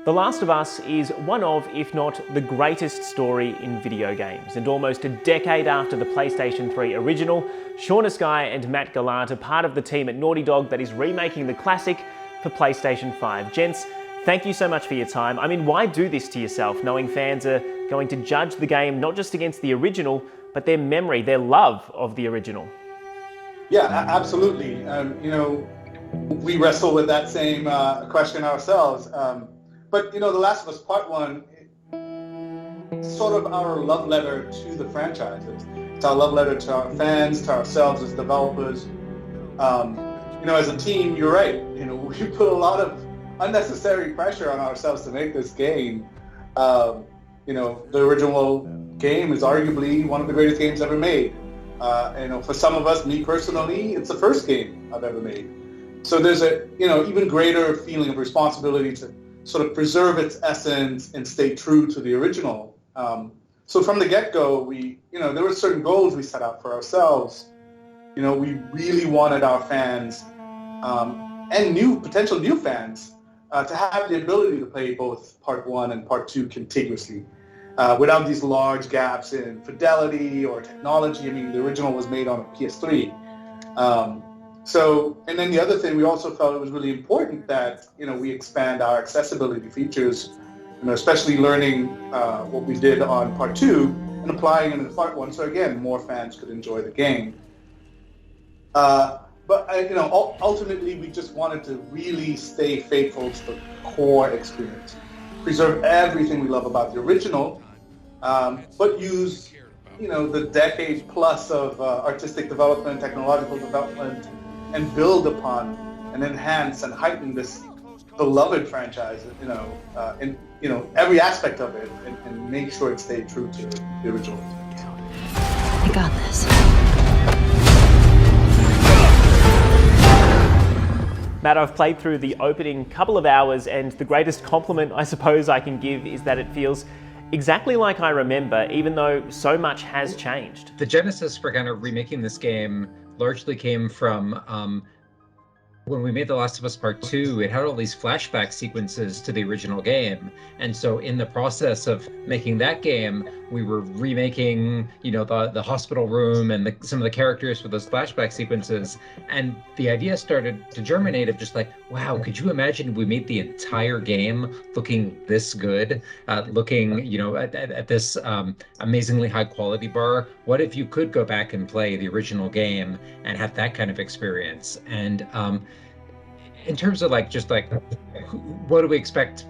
The Last of Us is one of, if not the greatest story in video games, and almost a decade after the PlayStation 3 original, Shaun and Matt Gallant are part of the team at Naughty Dog that is remaking the classic for PlayStation 5. Gents, thank you so much for your time. I mean, why do this to yourself, knowing fans are going to judge the game not just against the original, but their memory, their love of the original? Yeah, absolutely. We wrestle with that same question ourselves. But, The Last of Us Part 1, it's sort of our love letter to the franchises. It's our love letter to our fans, to ourselves as developers. As a team, you're right. We put a lot of unnecessary pressure on ourselves to make this game. The original game is arguably one of the greatest games ever made. For some of us, me personally, it's the first game I've ever made. So there's a, even greater feeling of responsibility to sort of preserve its essence and stay true to the original. So from the get-go, there were certain goals we set out for ourselves. We really wanted our fans and potential new fans to have the ability to play both Part 1 and Part 2 contiguously without these large gaps in fidelity or technology. I mean, the original was made on a PS3. And then the other thing, we also felt it was really important that, we expand our accessibility features, especially learning what we did on Part 2 and applying it in Part 1. So again, more fans could enjoy the game. Ultimately, we just wanted to really stay faithful to the core experience, preserve everything we love about the original, but use, the decade plus of artistic development, technological development, and build upon and enhance and heighten this beloved franchise, in every aspect of it, and make sure it stayed true to the original. I got this. Matt, I've played through the opening couple of hours, and the greatest compliment I suppose I can give is that it feels exactly like I remember, even though so much has changed. The genesis for kind of remaking this game largely came from when we made The Last of Us Part 2, it had all these flashback sequences to the original game. And so in the process of making that game, we were remaking, the hospital room and some of the characters for those flashback sequences. And the idea started to germinate of just like, wow, could you imagine if we made the entire game looking this good, looking, at this amazingly high quality bar? What if you could go back and play the original game and have that kind of experience? And in terms of what do we expect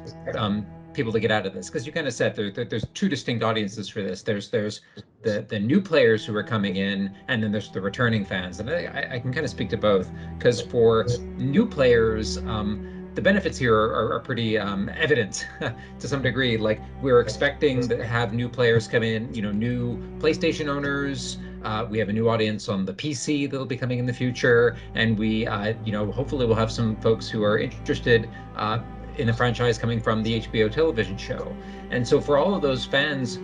people to get out of this? Because you kind of said there's two distinct audiences for this. There's the new players who are coming in, and then there's the returning fans. And I can kind of speak to both, because for new players, the benefits here are pretty evident to some degree. Like, we're expecting to have new players come in, new PlayStation owners. We have a new audience on the PC that'll be coming in the future, and we, hopefully we'll have some folks who are interested in the franchise coming from the HBO television show. And so for all of those fans,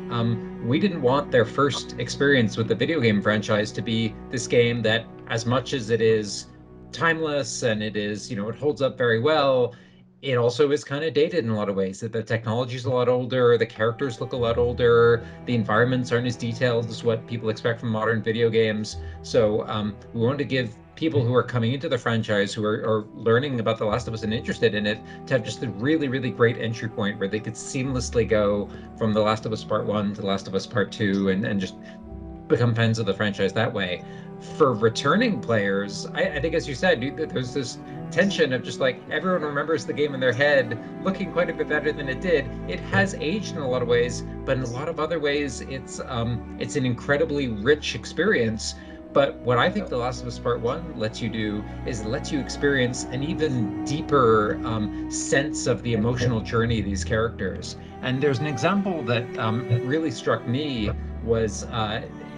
we didn't want their first experience with the video game franchise to be this game that, as much as it is timeless and it is, it holds up very well, it also is kind of dated in a lot of ways. That the technology's a lot older, the characters look a lot older, the environments aren't as detailed as what people expect from modern video games. So we wanted to give people who are coming into the franchise, who are learning about The Last of Us and interested in it, to have just a really, really great entry point where they could seamlessly go from The Last of Us Part 1 to The Last of Us Part 2 and just become fans of the franchise that way. For returning players, I think, as you said, there's this tension of just like, everyone remembers the game in their head looking quite a bit better than it did. It has aged in a lot of ways, but in a lot of other ways, it's an incredibly rich experience. But what I think The Last of Us Part 1 lets you do is it lets you experience an even deeper sense of the emotional journey of these characters. And there's an example that really struck me was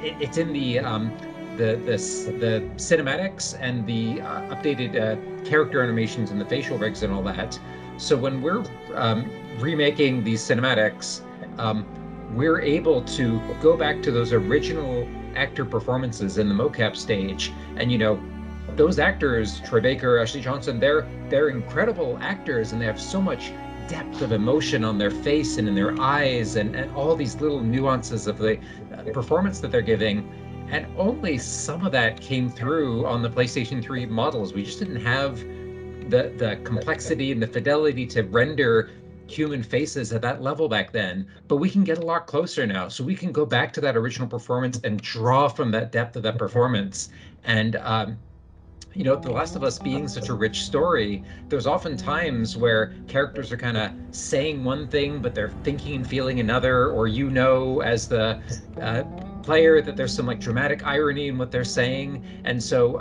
it's in the cinematics and the updated character animations and the facial rigs and all that. So when we're remaking these cinematics, we're able to go back to those original actor performances in the mocap stage, and those actors, Troy Baker, Ashley Johnson, they're incredible actors, and they have so much depth of emotion on their face and in their eyes, and all these little nuances of the performance that they're giving. And only some of that came through on the PlayStation 3 models. We just didn't have the complexity and the fidelity to render human faces at that level back then, but we can get a lot closer now. So we can go back to that original performance and draw from that depth of that performance. And The Last of Us being such a rich story, there's often times where characters are kind of saying one thing, but they're thinking and feeling another, or as the player, that there's some like dramatic irony in what they're saying. And so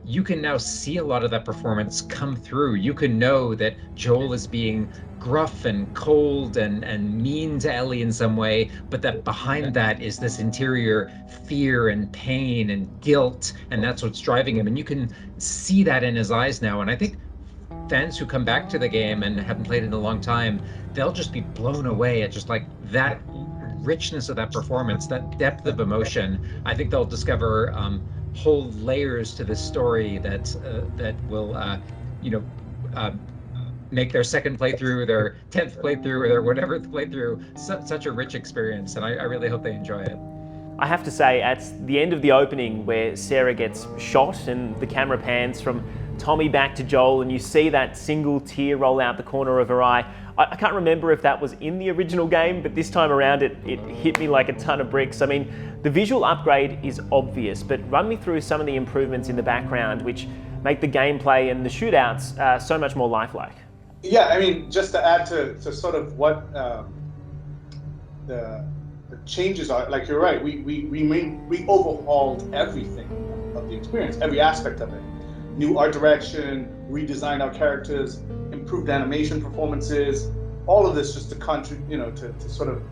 you can now see a lot of that performance come through. You can know that Joel is being gruff and cold and mean to Ellie in some way, but that behind that is this interior fear and pain and guilt, and that's what's driving him. And you can see that in his eyes now. And I think fans who come back to the game and haven't played it in a long time, they'll just be blown away at just like that richness of that performance, that depth of emotion. I think they'll discover whole layers to this story that will make their second playthrough, their 10th playthrough, or their whatever playthrough such a rich experience. And I really hope they enjoy it. I have to say, at the end of the opening where Sarah gets shot and the camera pans from Tommy back to Joel and you see that single tear roll out the corner of her eye, I can't remember if that was in the original game, but this time around it hit me like a ton of bricks. I mean, the visual upgrade is obvious, but run me through some of the improvements in the background which make the gameplay and the shootouts so much more lifelike. Yeah, I mean, just to add to sort of what the changes are, like you're right, we overhauled everything of the experience, every aspect of it. New art direction, redesigned our characters, improved animation performances, all of this just to contribute, to sort of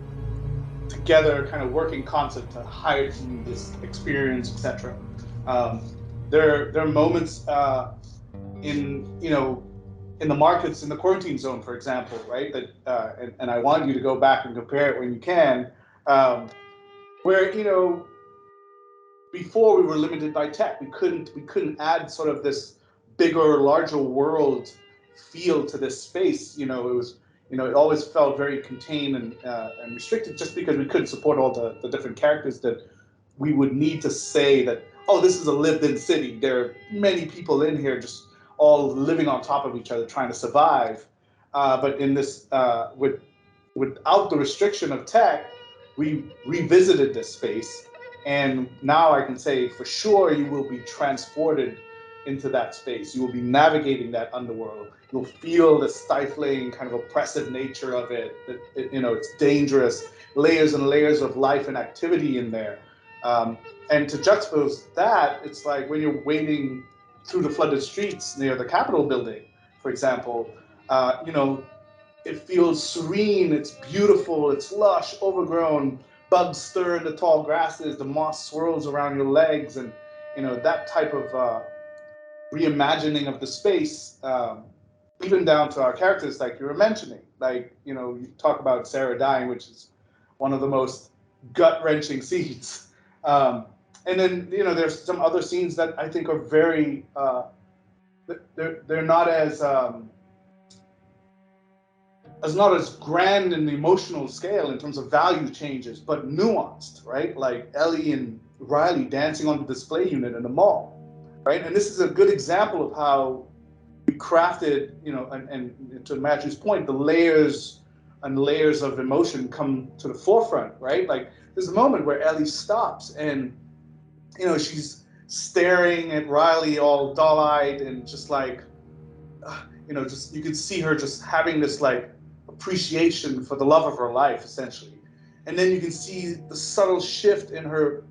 together kind of work in concert to heighten this experience, etc. There are moments in the markets in the quarantine zone, for example, right? That and I want you to go back and compare it when you can, where before we were limited by tech, we couldn't add sort of this bigger, larger world feel to this space. It was it always felt very contained and restricted, just because we couldn't support all the different characters that we would need to say that, oh, this is a lived-in city. There are many people in here just all living on top of each other, trying to survive. But in this, without the restriction of tech, we revisited this space. And now I can say for sure you will be transported into that space. You will be navigating that underworld. You'll feel the stifling, kind of oppressive nature of it. It's dangerous, layers and layers of life and activity in there. And to juxtapose that, it's like when you're wading through the flooded streets near the Capitol building, for example, it feels serene, it's beautiful, it's lush, overgrown, bugs stir in the tall grasses, the moss swirls around your legs, and that type of reimagining of the space, even down to our characters, like you were mentioning. Like, you talk about Sarah dying, which is one of the most gut-wrenching scenes. And then, there's some other scenes that I think are very, they're not as grand in the emotional scale in terms of value changes, but nuanced, right? Like Ellie and Riley dancing on the display unit in the mall, right? And this is a good example of how we crafted, and to Matthew's point, the layers and layers of emotion come to the forefront, right? Like there's a moment where Ellie stops and, she's staring at Riley all dull-eyed and just like, just you could see her just having this like appreciation for the love of her life, essentially. And then you can see the subtle shift in her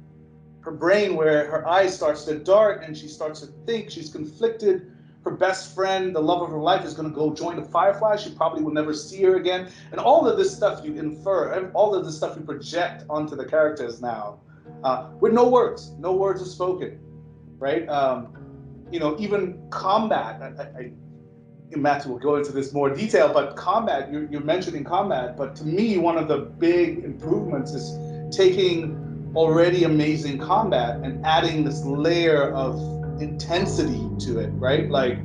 brain where her eyes starts to dart and she starts to think, she's conflicted. Her best friend, the love of her life, is going to go join the Firefly. She probably will never see her again. And all of this stuff you infer, all of this stuff you project onto the characters now, with no words are spoken, right? Even combat, Matthew will go into this more detail, but combat, you're mentioning combat, but to me, one of the big improvements is taking already amazing combat and adding this layer of intensity to it, right? Like,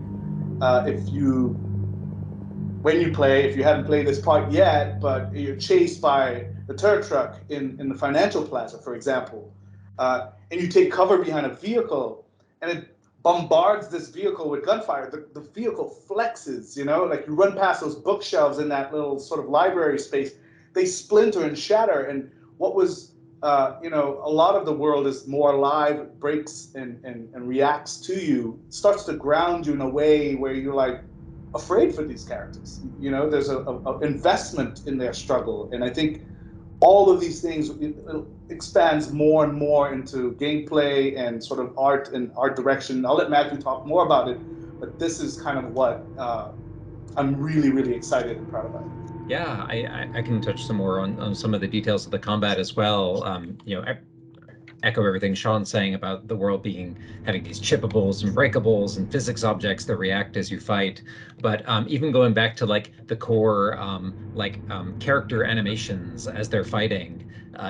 when you play, if you haven't played this part yet, but you're chased by the turret truck in the financial plaza, for example, and you take cover behind a vehicle, and it bombards this vehicle with gunfire. The vehicle flexes, you know, like you run past those bookshelves in that little sort of library space, they splinter and shatter. And what was, you know, a lot of the world is more alive, breaks and reacts to you, starts to ground you in a way where you're like afraid for these characters. You know, there's a investment in their struggle. And I think all of these things, it expands more and more into gameplay and sort of art and art direction. I'll let Matthew talk more about it, but this is kind of what I'm really, really excited and proud about. Yeah, I can touch some more on some of the details of the combat as well. You know, echo everything Shaun's saying about the world having these chippables and breakables and physics objects that react as you fight. But even going back to like the core character animations as they're fighting,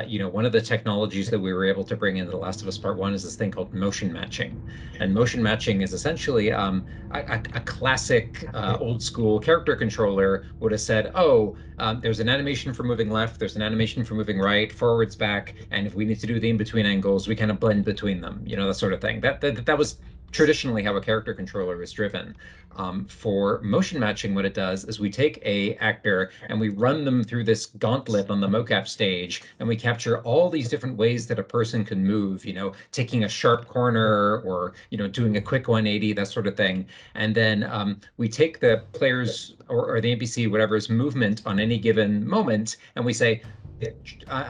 you know, one of the technologies that we were able to bring into The Last of Us Part 1 is this thing called motion matching. And motion matching is essentially a classic old school character controller would have said, oh, there's an animation for moving left, there's an animation for moving right, forwards, back, and if we need to do the in-between angles, we kind of blend between them, you know, that sort of thing. That was traditionally how a character controller is driven. For motion matching, what it does is we take a actor and we run them through this gauntlet on the mocap stage, and we capture all these different ways that a person can move, you know, taking a sharp corner or, you know, doing a quick 180, that sort of thing. And then we take the player's or the NPC, whatever's movement on any given moment, and we say,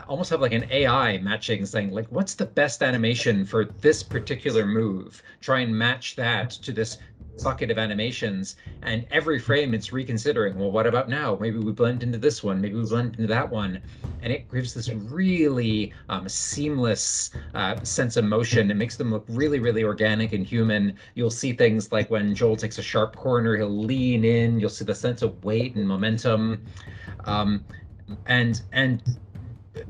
almost have like an AI matching, saying like, what's the best animation for this particular move? Try and match that to this bucket of animations, and every frame it's reconsidering, well, what about now? Maybe we blend into this one, maybe we blend into that one, and it gives this really seamless sense of motion. It makes them look really, really organic and human. You'll see things like when Joel takes a sharp corner, he'll lean in, you'll see the sense of weight and momentum. And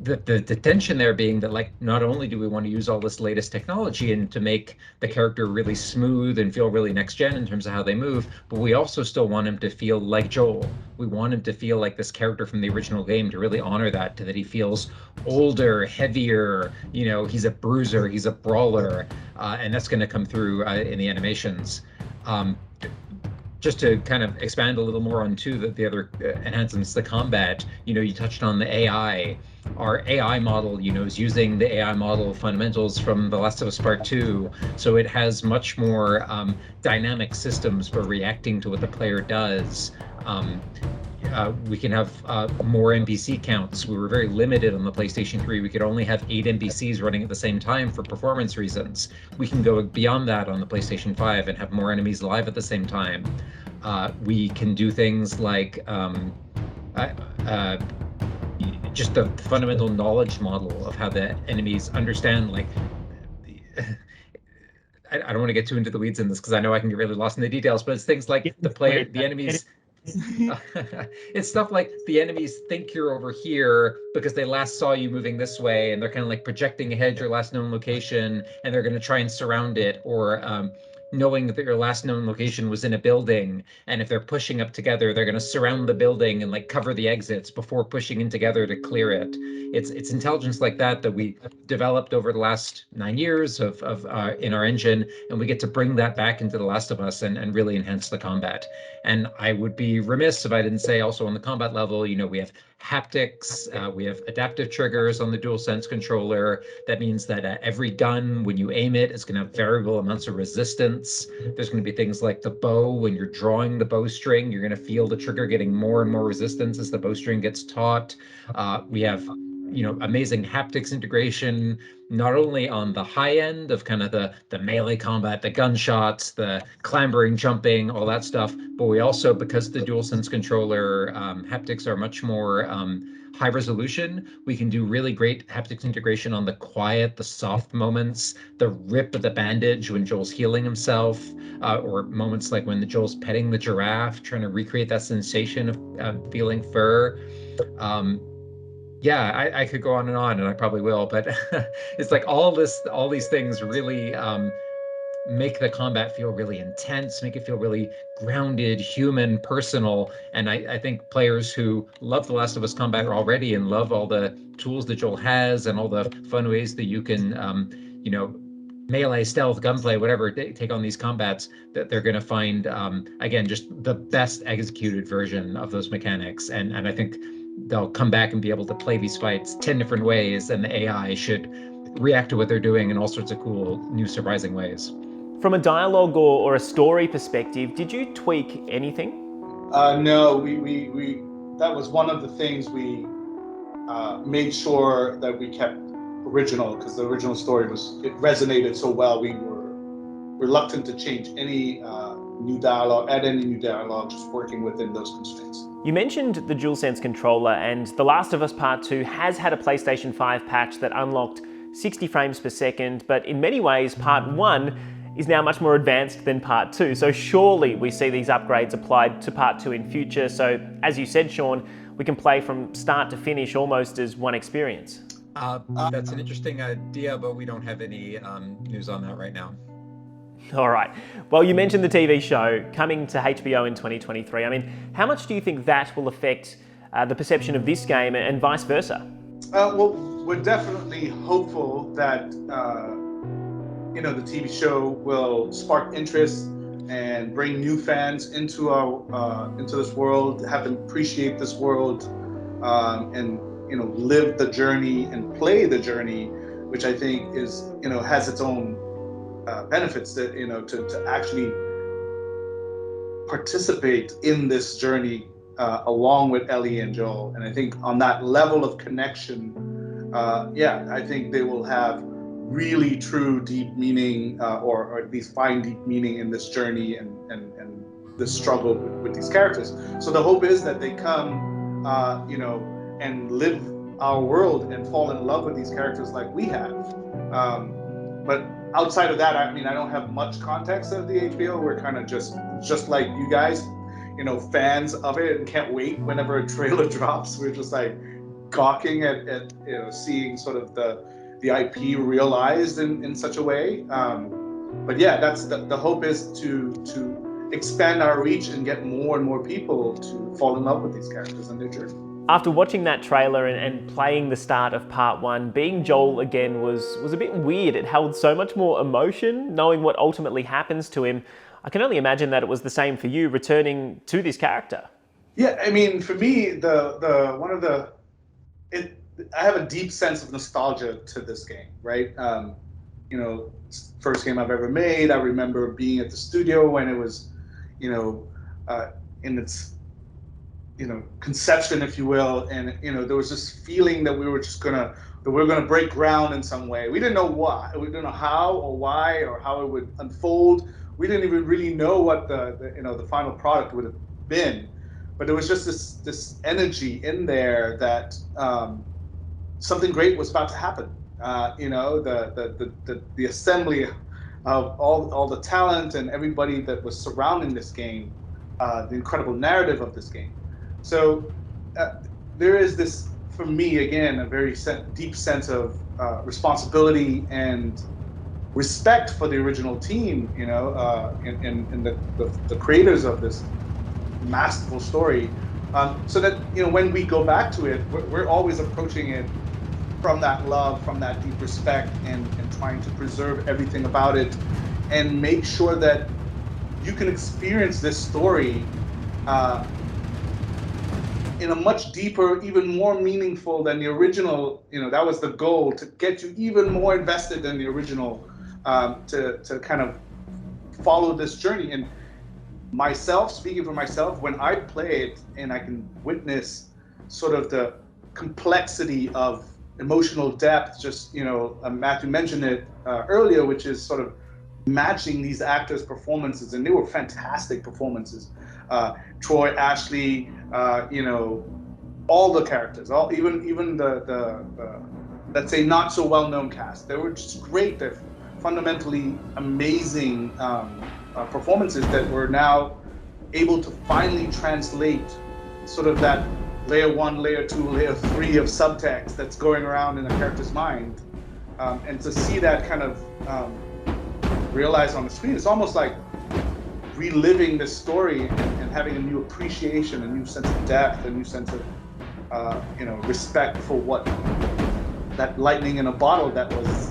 the tension there being that, like, not only do we want to use all this latest technology and to make the character really smooth and feel really next gen in terms of how they move, but we also still want him to feel like Joel. We want him to feel like this character from the original game, to really honor that he feels older, heavier, you know, he's a bruiser, he's a brawler, and that's going to come through in the animations. Just to kind of expand a little more on the other enhancements, the combat, you know, you touched on the AI. Our AI model, you know, is using the AI model fundamentals from The Last of Us Part 2. So it has much more dynamic systems for reacting to what the player does. We can have more NPC counts. We were very limited on the PlayStation 3. We could only have 8 NPCs running at the same time for performance reasons. We can go beyond that on the PlayStation 5 and have more enemies live at the same time. We can do things like just the fundamental knowledge model of how the enemies understand, like, I don't want to get too into the weeds in this because I know I can get really lost in the details, but it's things like the enemies. It's stuff like the enemies think you're over here because they last saw you moving this way, and they're kind of like projecting ahead your last known location, and they're going to try and surround it, or knowing that your last known location was in a building, and if they're pushing up together, they're going to surround the building and like cover the exits before pushing in together to clear it. It's intelligence like that we developed over the last 9 years of in our engine, and we get to bring that back into The Last of Us and really enhance the combat. And I would be remiss if I didn't say also on the combat level, you know, we have haptics, we have adaptive triggers on the DualSense controller. That means that every gun, when you aim it, is going to have variable amounts of resistance. There's going to be things like the bow. When you're drawing the bowstring, you're going to feel the trigger getting more and more resistance as the bowstring gets taut. We have, you know, amazing haptics integration, not only on the high end of kind of the melee combat, the gunshots, the clambering, jumping, all that stuff, but we also, because the DualSense controller haptics are much more high resolution, we can do really great haptics integration on the quiet, the soft moments, the rip of the bandage when Joel's healing himself, or moments like when Joel's petting the giraffe, trying to recreate that sensation of feeling fur. Yeah, I could go on, and I probably will, but it's like all these things really make the combat feel really intense, make it feel really grounded, human, personal. And I think players who love The Last of Us combat already and love all the tools that Joel has and all the fun ways that you can, melee, stealth, gunplay, whatever, take on these combats, that they're going to find, again, just the best executed version of those mechanics. And I think they'll come back and be able to play these fights 10 different ways, and the AI should react to what they're doing in all sorts of cool, new, surprising ways. From a dialogue or a story perspective, did you tweak anything? No, we that was one of the things we made sure that we kept original, because the original story it resonated so well. We were reluctant to change any new dialogue, add any new dialogue, just working within those constraints. You mentioned the DualSense controller, and The Last of Us Part 2 has had a PlayStation 5 patch that unlocked 60 frames per second, but in many ways, Part 1 is now much more advanced than Part 2. So surely we see these upgrades applied to Part 2 in future. So as you said, Shaun, we can play from start to finish almost as one experience. That's an interesting idea, but we don't have any news on that right now. All right. Well, you mentioned the TV show coming to HBO in 2023. I mean, how much do you think that will affect the perception of this game and vice versa? Well, we're definitely hopeful that the TV show will spark interest and bring new fans into this world, have them appreciate this world, and live the journey and play the journey, which I think is has its own benefits, that to actually participate in this journey along with Ellie and Joel. And I think on that level of connection, I think they will have really true deep meaning, or at least find deep meaning in this journey and this struggle with these characters. So the hope is that they come and live our world and fall in love with these characters like we have. But outside of that, I mean, I don't have much context of the HBO. We're kind of just like you guys, fans of it, and can't wait whenever a trailer drops. We're just like gawking at seeing sort of the IP realized in such a way. But yeah, that's the hope, is to expand our reach and get more and more people to fall in love with these characters and their journey. After watching that trailer and playing the start of Part 1, being Joel again was a bit weird. It held so much more emotion, knowing what ultimately happens to him. I can only imagine that it was the same for you, returning to this character. Yeah, I mean, for me, I have a deep sense of nostalgia to this game, right? First game I've ever made. I remember being at the studio when it was, in its conception, if you will, and there was this feeling that we were gonna break ground in some way. We didn't know why, we didn't know how or why or how it would unfold. We didn't even really know what the final product would have been, but there was just this energy in there that something great was about to happen. The assembly of all the talent and everybody that was surrounding this game, the incredible narrative of this game. So there is this, for me, again, a very deep sense of responsibility and respect for the original team, and the creators of this masterful story. So that when we go back to it, we're always approaching it from that love, from that deep respect, and trying to preserve everything about it, and make sure that you can experience this story in a much deeper, even more meaningful than the original. That was the goal, to get you even more invested than the original, to kind of follow this journey. And myself, speaking for myself, when I play it and I can witness sort of the complexity of emotional depth, just, Matthew mentioned it earlier, which is sort of matching these actors' performances, and they were fantastic performances. Troy, Ashley, all the characters, even the let's say not so well-known cast, they were just great. They're fundamentally amazing performances that were now able to finally translate sort of that layer 1, layer 2, layer 3 of subtext that's going around in a character's mind, and to see that kind of realized on the screen. It's almost like reliving this story and having a new appreciation, a new sense of depth, a new sense of respect for what that lightning in a bottle that was,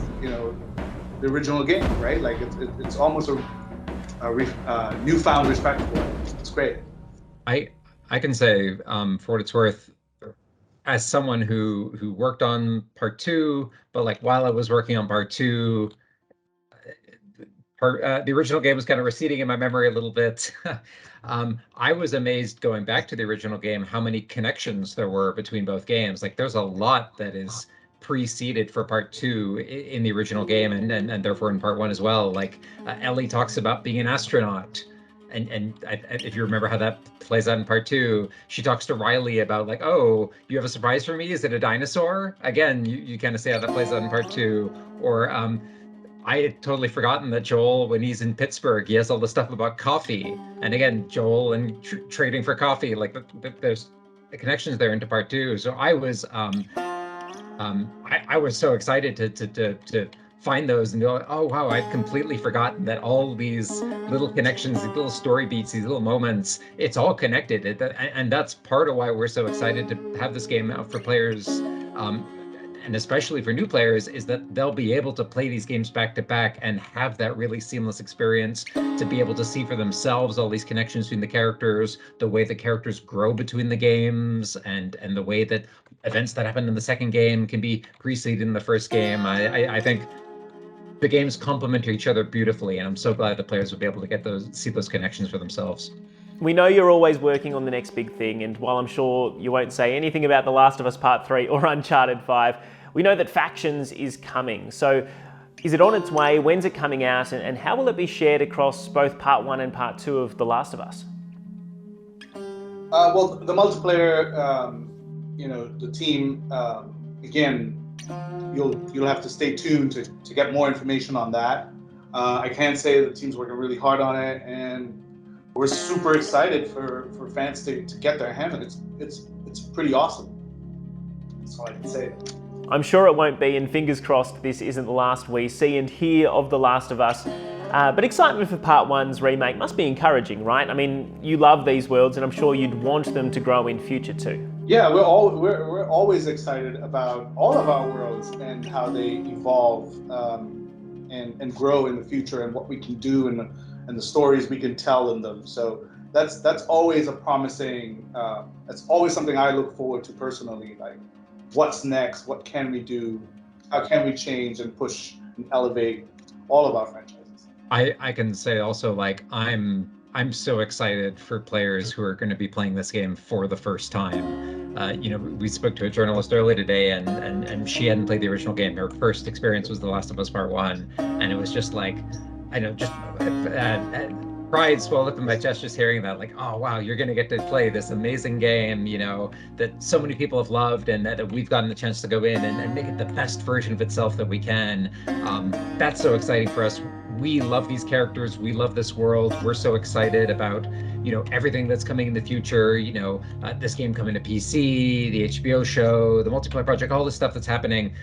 the original game, right? Like it's almost a newfound respect for it. It's great. I can say, for what it's worth, as someone who worked on part 2, but like while I was working on part 2, the original game was kind of receding in my memory a little bit. I was amazed going back to the original game how many connections there were between both games. Like there's a lot that is preceded for part 2 in the original game and therefore in part 1 as well. Like Ellie talks about being an astronaut. If you remember how that plays out in part 2, she talks to Riley about like, oh, you have a surprise for me? Is it a dinosaur? Again, you kind of see how that plays out in part 2. Or I had totally forgotten that Joel, when he's in Pittsburgh, he has all the stuff about coffee. And again, Joel and trading for coffee, like there's the connections there into part 2. So I was so excited to find those and be like, oh wow, I'd completely forgotten that all these little connections, these little story beats, these little moments, it's all connected. And that's part of why we're so excited to have this game out for players, and especially for new players, is that they'll be able to play these games back to back and have that really seamless experience, to be able to see for themselves all these connections between the characters, the way the characters grow between the games, and the way that events that happen in the second game can be preceded in the first game. I think the games complement each other beautifully, and I'm so glad the players will be able to see those connections for themselves. We know you're always working on the next big thing, and while I'm sure you won't say anything about The Last of Us Part 3 or Uncharted 5, we know that Factions is coming. So is it on its way? When's it coming out? And how will it be shared across both Part 1 and Part 2 of The Last of Us? Well, the multiplayer, the team, again, you'll have to stay tuned to get more information on that. I can say the team's working really hard on it, and we're super excited for fans to get their hand on it. It's pretty awesome. That's all I can say. I'm sure it won't be, and fingers crossed this isn't the last we see and hear of The Last of Us. But excitement for Part 1's remake must be encouraging, right? I mean, you love these worlds, and I'm sure you'd want them to grow in future too. Yeah, we're always excited about all of our worlds and how they evolve and grow in the future, and what we can do and the stories we can tell in them. So that's always a promising. That's always something I look forward to personally. Like, what's next? What can we do? How can we change and push and elevate all of our franchises? I can say also, like, I'm so excited for players who are going to be playing this game for the first time. We spoke to a journalist earlier today, and she hadn't played the original game. Her first experience was The Last of Us Part 1, and it was just like, I know, just pride swelled up in my chest just hearing that. Like, oh wow, you're going to get to play this amazing game, that so many people have loved, and that we've gotten the chance to go in and make it the best version of itself that we can. That's so exciting for us. We love these characters. We love this world. We're so excited about, everything that's coming in the future. This game coming to PC, the HBO show, the multiplayer project, all this stuff that's happening.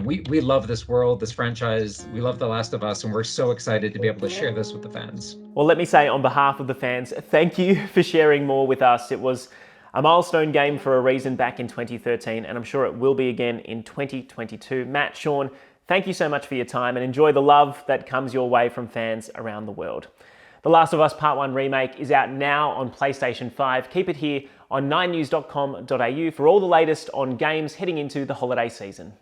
We love this world, this franchise. We love The Last of Us, and we're so excited to be able to share this with the fans. Well, let me say on behalf of the fans, thank you for sharing more with us. It was a milestone game for a reason back in 2013, and I'm sure it will be again in 2022. Matt, Shaun, thank you so much for your time, and enjoy the love that comes your way from fans around the world. The Last of Us Part 1 Remake is out now on PlayStation 5. Keep it here on 9news.com.au for all the latest on games heading into the holiday season.